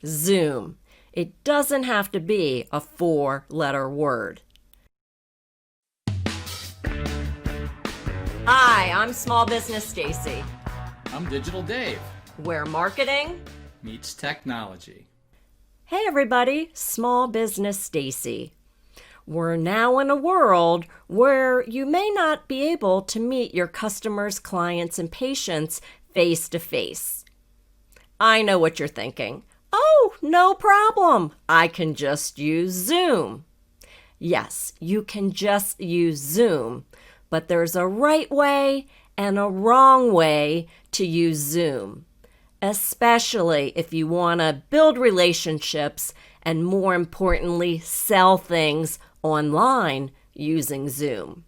Zoom. It doesn't have to be a 4-letter word. Hi, I'm Small Business Stacey. I'm Digital Dave. Where marketing Meets technology. Hey everybody, Small Business Stacey. We're now in a world where you may not be able to meet your customers, clients, and patients face to face. I know what you're thinking. Oh, no problem. I can just use Zoom. Yes, you can just use Zoom, but there's a right way and a wrong way to use Zoom, especially if you want to build relationships and, more importantly, sell things online using Zoom.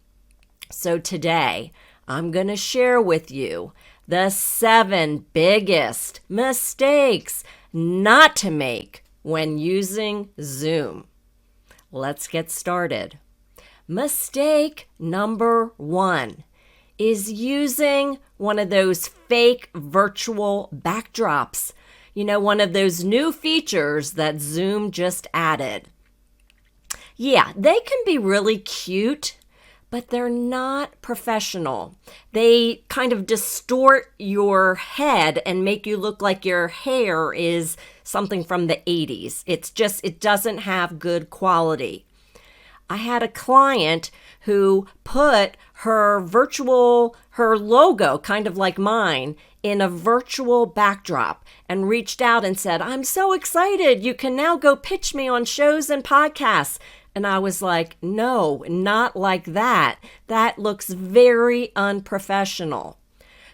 So today, I'm going to share with you the 7 biggest mistakes not to make when using Zoom. Let's get started. Mistake number 1 is using one of those fake virtual backdrops. You know, one of those new features that Zoom just added. Yeah, they can be really cute, but they're not professional. They kind of distort your head and make you look like your hair is something from the 80s. It doesn't have good quality. I had a client who put her logo, kind of like mine, in a virtual backdrop and reached out and said, "I'm so excited. You can now go pitch me on shows and podcasts." And I was like, no, not like that. That looks very unprofessional.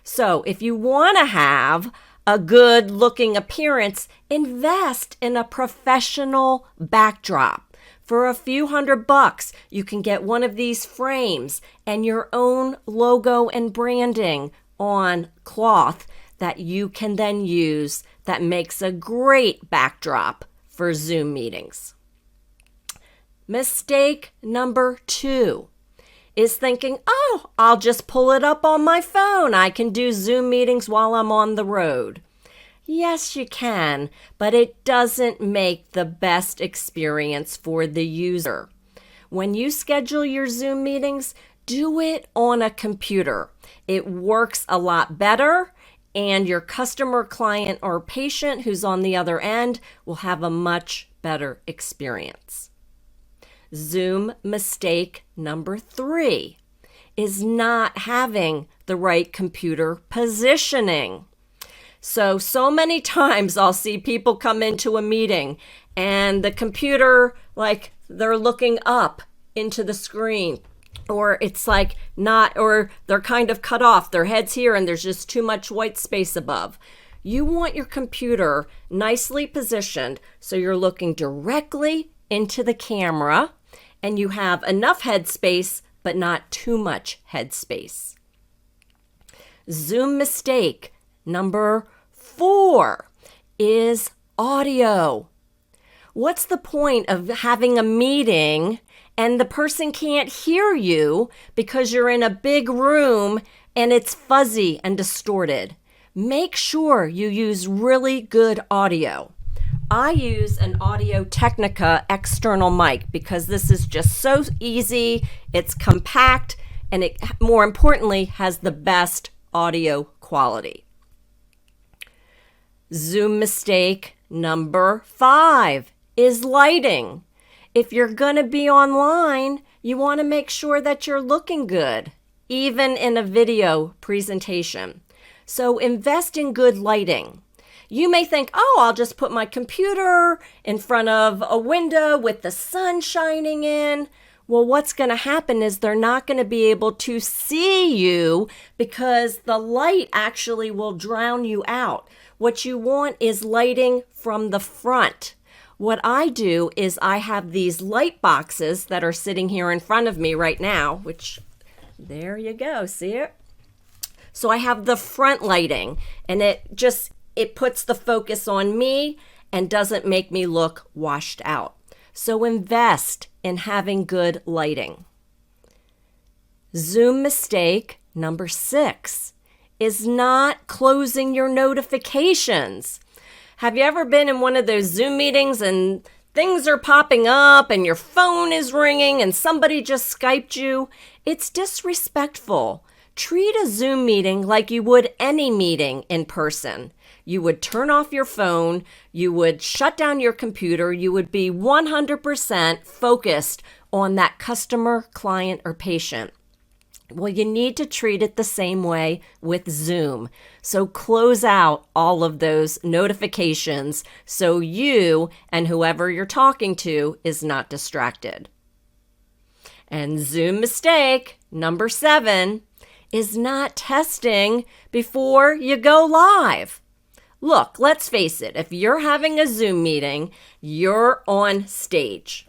So if you want to have a good looking appearance, invest in a professional backdrop. For a few $100, you can get one of these frames and your own logo and branding on cloth that you can then use that makes a great backdrop for Zoom meetings. Mistake number 2 is thinking, oh, I'll just pull it up on my phone. I can do Zoom meetings while I'm on the road. Yes, you can, but it doesn't make the best experience for the user. When you schedule your Zoom meetings, do it on a computer. It works a lot better, and your customer, client, or patient who's on the other end will have a much better experience. Zoom mistake number 3 is not having the right computer positioning. So many times I'll see people come into a meeting and the computer, like they're looking up into the screen, or it's like not, or they're kind of cut off, their head's here and there's just too much white space above. You want your computer nicely positioned so you're looking directly into the camera and you have enough head space, but not too much head space. Zoom mistake number 4 is audio. What's the point of having a meeting and the person can't hear you because you're in a big room and it's fuzzy and distorted? Make sure you use really good audio. I use an Audio-Technica external mic because this is just so easy, it's compact, and it, more importantly, has the best audio quality. Zoom mistake number 5 is lighting. If you're going to be online, you want to make sure that you're looking good, even in a video presentation. So invest in good lighting. You may think, oh, I'll just put my computer in front of a window with the sun shining in. Well, what's going to happen is they're not going to be able to see you because the light actually will drown you out. What you want is lighting from the front. What I do is I have these light boxes that are sitting here in front of me right now, which, there you go, see it? So I have the front lighting, and it puts the focus on me and doesn't make me look washed out. So invest in having good lighting. Zoom mistake number 6 is not closing your notifications. Have you ever been in one of those Zoom meetings and things are popping up and your phone is ringing and somebody just Skyped you? It's disrespectful. Treat a Zoom meeting like you would any meeting in person. You would turn off your phone, you would shut down your computer, you would be 100% focused on that customer, client, or patient. Well, you need to treat it the same way with Zoom. So close out all of those notifications so you and whoever you're talking to is not distracted. And Zoom mistake number 7 is not testing before you go live. Look, let's face it, if you're having a Zoom meeting, you're on stage.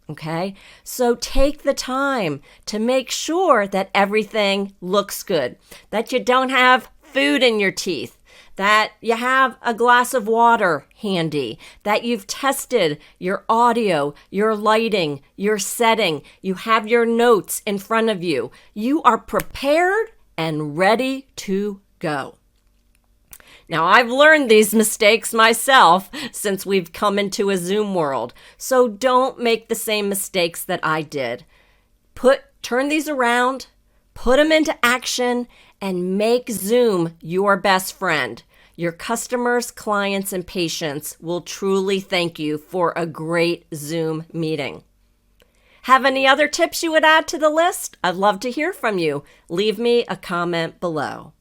Okay, so take the time to make sure that everything looks good, that you don't have food in your teeth, that you have a glass of water handy, that you've tested your audio, your lighting, your setting, you have your notes in front of you. You are prepared and ready to go. Now, I've learned these mistakes myself since we've come into a Zoom world, so don't make the same mistakes that I did. Turn these around, put them into action, and make Zoom your best friend. Your customers, clients, and patients will truly thank you for a great Zoom meeting. Have any other tips you would add to the list? I'd love to hear from you. Leave me a comment below.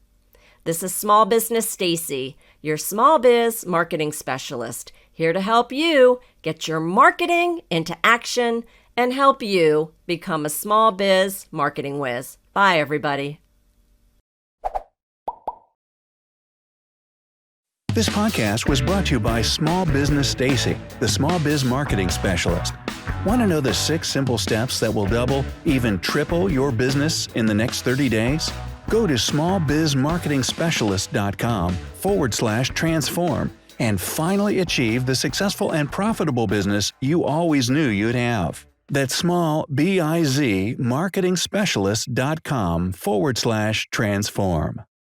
This is Small Business Stacey, your small biz marketing specialist, here to help you get your marketing into action and help you become a small biz marketing whiz. Bye, everybody. This podcast was brought to you by Small Business Stacey, the small biz marketing specialist. Want to know the 6 simple steps that will double, even triple your business in the next 30 days? Go to smallbizmarketingspecialist.com/transform and finally achieve the successful and profitable business you always knew you'd have. That's smallbizmarketingspecialist.com/transform.